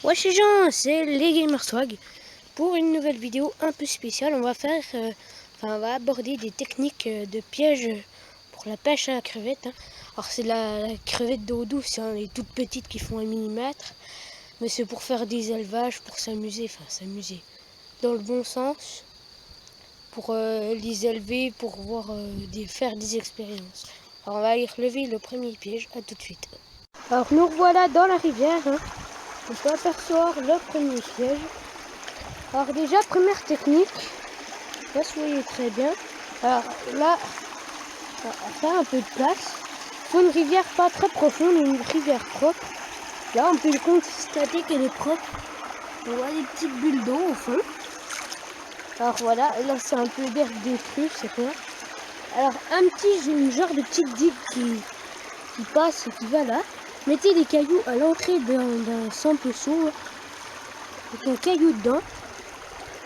Wesh les gens, c'est les Gamer Swag. Pour une nouvelle vidéo un peu spéciale, on va faire, on va aborder des techniques de piège pour la pêche à la crevette. Alors c'est la crevette d'eau douce, les toutes petites qui font 1 millimètre. Mais c'est pour faire des élevages, pour s'amuser, s'amuser dans le bon sens. Pour les élever, pour voir, faire des expériences. Alors on va aller relever le premier piège, à tout de suite. Alors nous revoilà dans la rivière. On peut apercevoir le premier piège. Alors déjà, première technique, là vous voyez très bien. Alors là, on va faire un peu de place. Il faut une rivière pas très profonde, une rivière propre. Là on peut constater qu'elle est propre. On voit des petites bulles d'eau au fond. Alors voilà, là c'est un peu d'herbe détruite, c'est quoi. Alors une genre de petite digue qui passe et qui va là. Mettez des cailloux à l'entrée d'un simple seau. Avec un caillou dedans.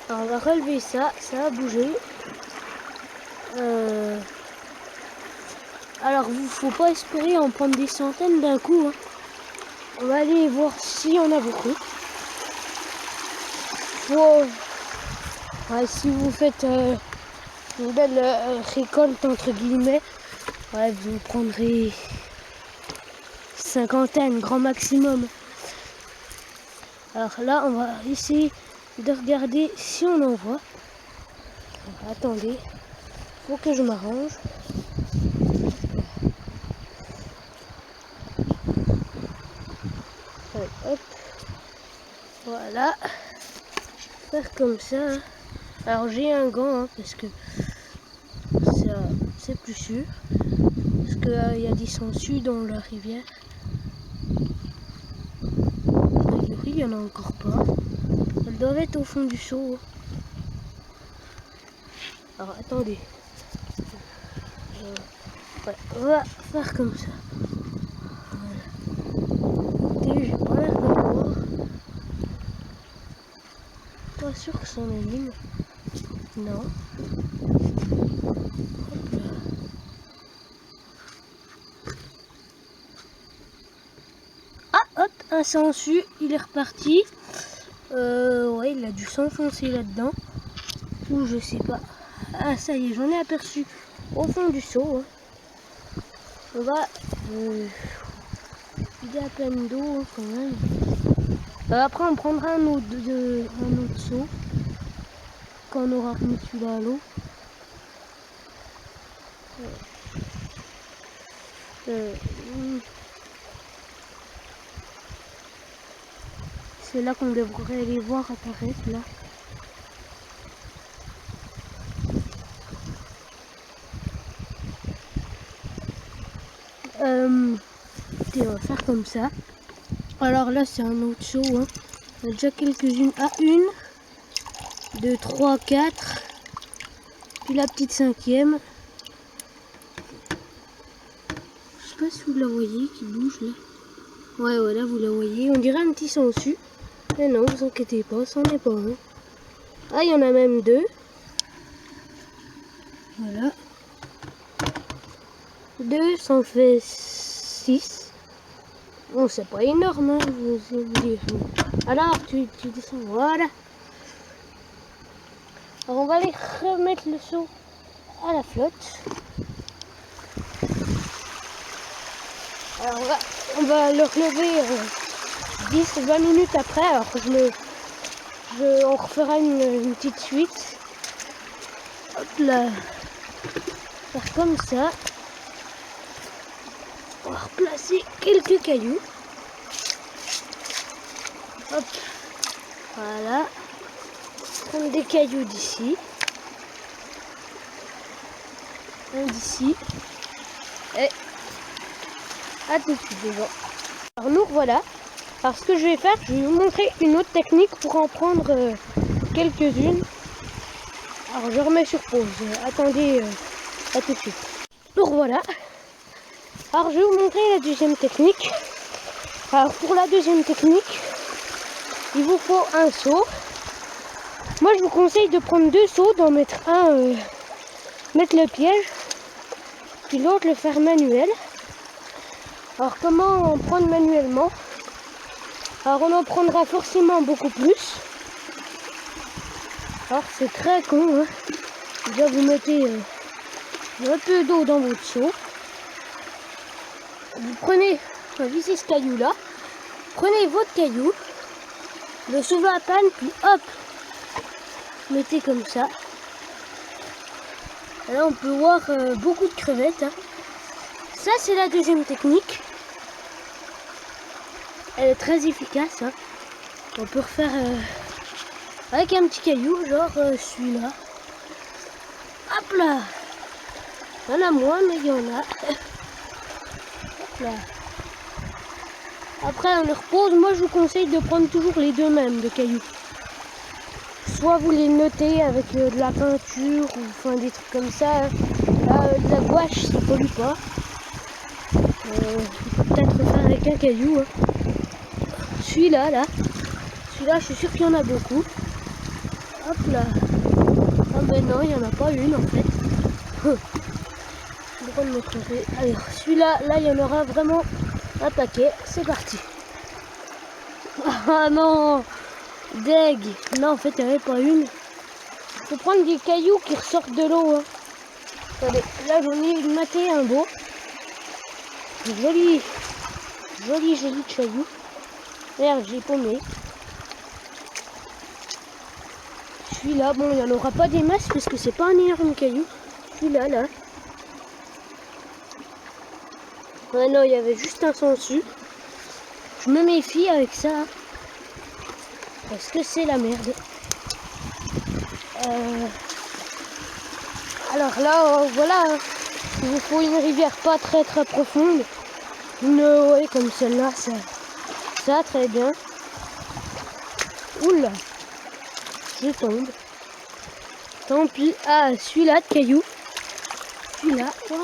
Alors on va relever ça, ça va bouger. Alors il ne faut pas espérer en prendre des centaines d'un coup. On va aller voir s'il y en a beaucoup. Si vous faites une belle récolte entre guillemets, vous prendrez cinquantaine, grand maximum. Alors là on va essayer de regarder si on en voit. Alors, attendez, faut que je m'arrange. Hop, voilà, faire comme ça. Alors j'ai un gant parce que ça c'est plus sûr, parce que y a des sangsues dans la rivière. Il y en a encore pas. Elles doivent être au fond du seau. Alors attendez, voilà, on va faire comme ça. Voilà. J'ai pas l'air d'en voir. Pas sûr que c'en est une. Non. Hop là. Ah hop, un sangsu, il est reparti. Ouais, il a dû s'enfoncer là-dedans. Ou je sais pas. Ah ça y est, j'en ai aperçu au fond du seau. On va vider à peine d'eau quand même. Après on prendra un autre seau quand on aura remis celui-là à l'eau. C'est là qu'on devrait les voir apparaître là. Écoutez, on va faire comme ça. Alors là c'est un autre seau. On a déjà quelques-unes. À 1, 2, 3, 4. Puis la petite 5e. Je sais pas si vous la voyez qui bouge là. Ouais, voilà, vous la voyez. On dirait un petit sangsu. Mais non, vous inquiétez pas, c'en est pas un. Ah, il y en a même 2. Voilà. 2, ça en fait 6. Bon, c'est pas énorme, je vais vous dire. Alors, tu descends, voilà. Alors, on va aller remettre le seau à la flotte. Alors, on va le relever 10-20 minutes après. Alors, on refera une petite suite. Hop là. Faire comme ça. On va replacer quelques cailloux. Hop. Voilà. Prendre des cailloux d'ici. Un d'ici. Et à tout de suite les gens. Alors nous voilà. Alors ce que je vais faire, je vais vous montrer une autre technique pour en prendre quelques-unes. Alors je remets sur pause. Attendez, à tout de suite. Nous voilà. Alors je vais vous montrer la deuxième technique. Alors pour la deuxième technique, il vous faut un seau. Moi je vous conseille de prendre 2 seaux, d'en mettre un, mettre le piège, puis l'autre le faire manuel. Alors comment en prendre manuellement? Alors on en prendra forcément beaucoup plus. Alors c'est très con, hein. Déjà vous mettez un peu d'eau dans votre seau. Vous prenez, visez ce caillou là. Prenez votre caillou, le sauvez à la panne, puis hop, mettez comme ça. Et là on peut voir beaucoup de crevettes, hein. Ça c'est la deuxième technique. Elle est très efficace, hein. On peut refaire avec un petit caillou, genre celui-là. Hop là. Il y en a moins, mais il y en a. Hop là. Après on les repose. Moi je vous conseille de prendre toujours les deux mêmes de cailloux. Soit vous les notez avec de la peinture ou enfin des trucs comme ça. Là, de la gouache ça pollue pas. Peut-être faire avec un caillou, hein. Celui-là, celui-là je suis sûr qu'il y en a beaucoup. Hop là. Ah ben non, il n'y en a pas une en fait. Je vais me tromper. Allez, celui-là, là il y en aura vraiment un paquet. C'est parti. Ah non, deg. Non, en fait il n'y en avait pas une. Il faut prendre des cailloux qui ressortent de l'eau, hein. Attendez, là j'en ai maté un beau. Joli caillou. Merde, j'ai paumé. Celui-là, bon, il n'y en aura pas des masses parce que c'est pas un énorme caillou. Celui-là, là. Ah non, il y avait juste un sangsue. Je me méfie avec ça. Parce que c'est la merde. Alors là, voilà. Il vous faut une rivière pas très profonde. Ouais, comme celle-là, ça très bien. Oula. Je tombe. Tant pis. Ah, celui-là de caillou. Celui-là. Ouais.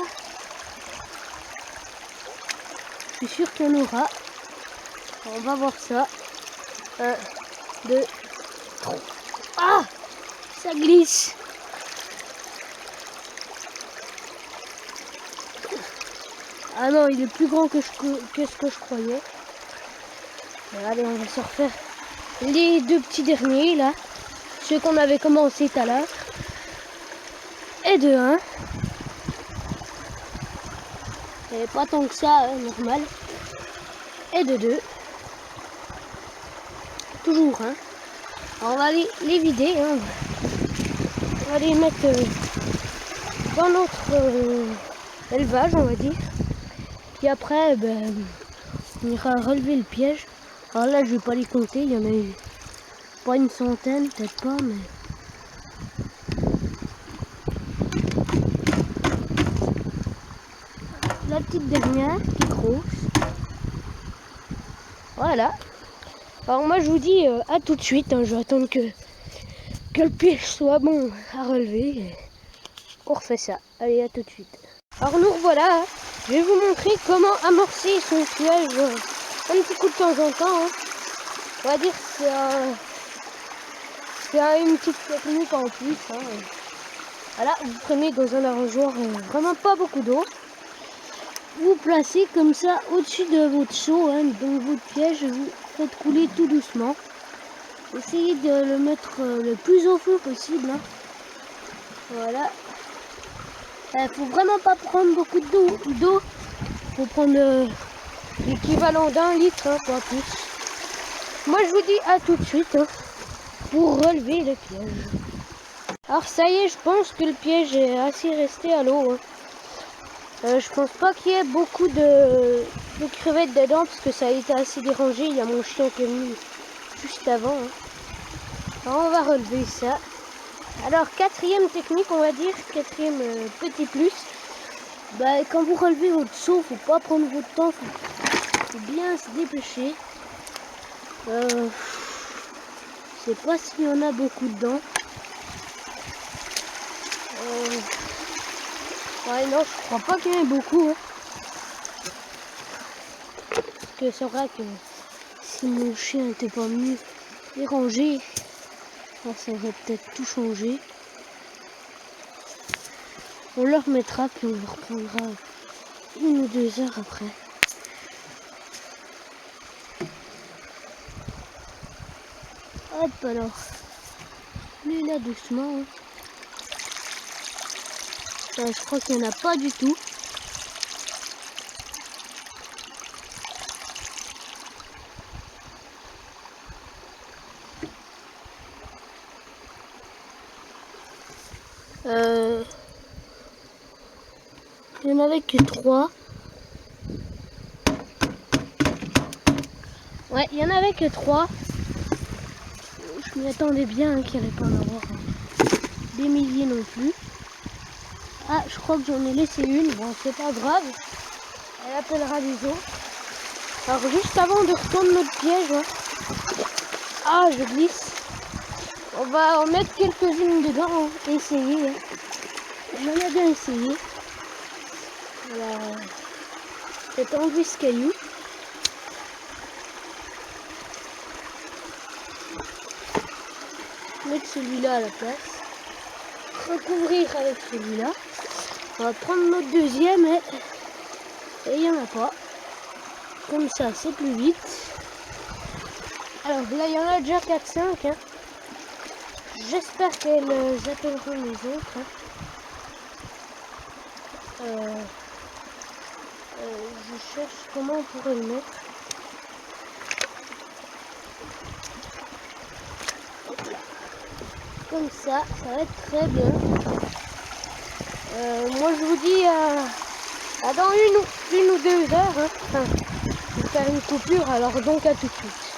Je suis sûr qu'il y en aura. On va voir ça. 1, 2, 3. Ah! Ça glisse. Ah non, il est plus grand que ce que je croyais. Allez, on va se refaire les deux petits derniers là. Ceux qu'on avait commencé tout à l'heure. Et de 1. Et pas tant que ça, hein, normal. Et de 2. Toujours 1. Alors on va les vider. Hein. On va les mettre dans notre élevage, on va dire. Puis après, ben, on ira relever le piège. Alors là, je vais pas les compter. Il y en a pas une centaine, peut-être pas, mais... La petite dernière qui est grosse. Voilà. Alors moi je vous dis à tout de suite. Hein, je vais attendre que le piège soit bon à relever. Et on refait ça. Allez, à tout de suite. Alors nous revoilà. Hein. Je vais vous montrer comment amorcer son piège un petit coup de temps en temps. Hein. On va dire que c'est une petite technique en plus. Hein. Voilà, vous prenez dans un arrosoir vraiment pas beaucoup d'eau. Vous placez comme ça au-dessus de votre seau, hein, dans votre piège, vous faites couler tout doucement. Essayez de le mettre le plus au fond possible. Hein. Voilà. Faut vraiment pas prendre beaucoup d'eau. Faut prendre l'équivalent d'1 litre, hein, pas plus. Moi je vous dis à tout de suite hein, pour relever le piège. Alors ça y est, je pense que le piège est assez resté à l'eau. Hein. Je pense pas qu'il y ait beaucoup de crevettes dedans parce que ça a été assez dérangé. Il y a mon chien qui est venu juste avant. Hein. Alors on va relever ça. Alors quatrième technique, on va dire, quatrième petit plus. Bah, quand vous relevez votre seau, faut pas prendre votre temps, faut bien se dépêcher. Je sais pas s'il y en a beaucoup dedans. Ouais, non, je crois pas qu'il y en ait beaucoup. Hein. Parce que c'est vrai que si mon chien n'était pas venu déranger, ça aurait peut-être tout changé. On le remettra puis on le reprendra 1 ou 2 heures après. Hop alors. Lui là doucement. Je crois qu'il n'y en a pas du tout. Il n'y en avait que 3. Ouais, il n'y en avait que 3. Je m'y attendais bien qu'il n'y allait pas en avoir des milliers non plus. Ah, je crois que j'en ai laissé une. Bon, c'est pas grave. Elle appellera les autres. Alors, juste avant de retourner notre piège, hein. Ah, je glisse. On va en mettre quelques-unes dedans et essayer. Hein. J'en ai bien essayé. Voilà. J'ai enlevé ce caillou. Mettre celui-là à la place. Recouvrir avec celui-là. On va prendre notre deuxième et il n'y en a pas. Comme ça, c'est plus vite. Alors là, il y en a déjà 4-5. Hein. J'espère qu'elles appelleront les autres. Hein. Je cherche comment on pourrait le mettre. Comme ça va être très bien. Moi je vous dis à dans une ou 2 heures. Hein. Enfin, je vais faire une coupure, alors donc à tout de suite.